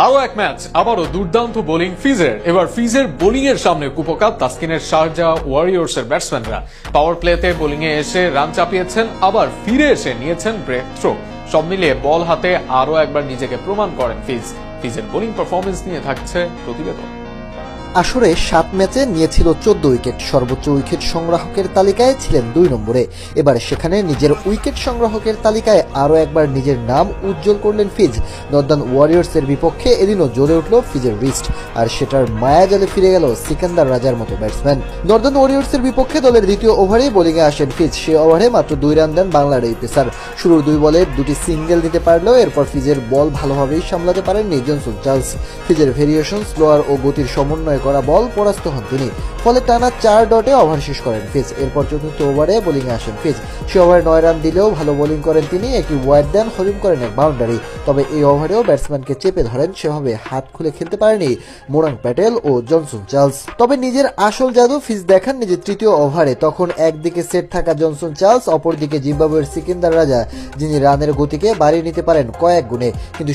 আরো এক ম্যাচ, আবারও দুর্দান্ত বোলিং ফিজের। এবার ফিজের বোলিং এর সামনে কুপোকাত তাসকিনের শারজা ওয়ারিয়র্স এর ব্যাটসম্যানরা পাওয়ার প্লেতে বোলিং এ এসে রান চাপিয়েছেন, আবার ফিরে এসে নিয়েছেন ব্রেক থ্রো। সব মিলিয়ে বল হাতে আরো একবার নিজেকে প্রমাণ করেন ফিজের বোলিং পারফরমেন্স নিয়ে থাকছে প্রতিবেদন। আসরে 7 ম্যাচে নিয়েছিল 14 উইকেট, সর্বোচ্চ উইকেট সংগ্রাহকের তালিকায় ছিলেন 2 নম্বরে। এবার সেখানে নিজের উইকেট সংগ্রাহকের তালিকায় আরও একবার নিজের নাম উজ্জ্বল করলেন ফিজ। নর্দার্ন ওয়ারিয়র্সের বিপক্ষে এদিনও জ্বলে উঠল ফিজের রিস্ট, আর সেটার মায়াজালে ফিরে গেল সিকান্দার রাজার মতো ব্যাটসম্যান। নর্দার্ন ওয়ারিয়র্সের বিপক্ষে দলের দ্বিতীয় ওভারেই বোলিংয়ে আসেন ফিজ। সে ওভারে মাত্র 2 রান দেন বাংলার এই পেসার। শুরুর 2 বলে 2টি সিঙ্গেল দিতে পারলেও এরপর ফিজের বল ভালোভাবেই সামলাতে পারেননি জনসন চার্লস। ফিজের ভেরিয়েশন, স্লোয়ার ও গতির সমন্বয়ে করা বল পরাস্ত হন তিনি, ফলে টানা 4 ডটে ওভার শেষ করেন ফিজ। এরপর চতুর্থ ওভারে বোলিংয়ে আসেন ফিজ। সে ওভারে 9 রান দিলেও ভালো বোলিং করেন তিনি, একটি ওয়াইড দেন, হজম করেন এক বাউন্ডারি। তবে এই ওভারেও ব্যাটসম্যানকে চেপে ধরেন, সেভাবে হাত খুলে খেলতে পারেনি মোরাং প্যাটেল ও জনসন চার্লস। তবে নিজের আসল জাদু ফিজ দেখান নিজের তৃতীয় ওভারে। তখন একদিকে সেট থাকা জনসন চার্লস, অপরদিকে জিম্বাবুয়ের সিকান্দার রাজা, যিনি রানের গতিকে বাড়িয়ে নিতে পারেন কয়েক গুণে। কিন্তু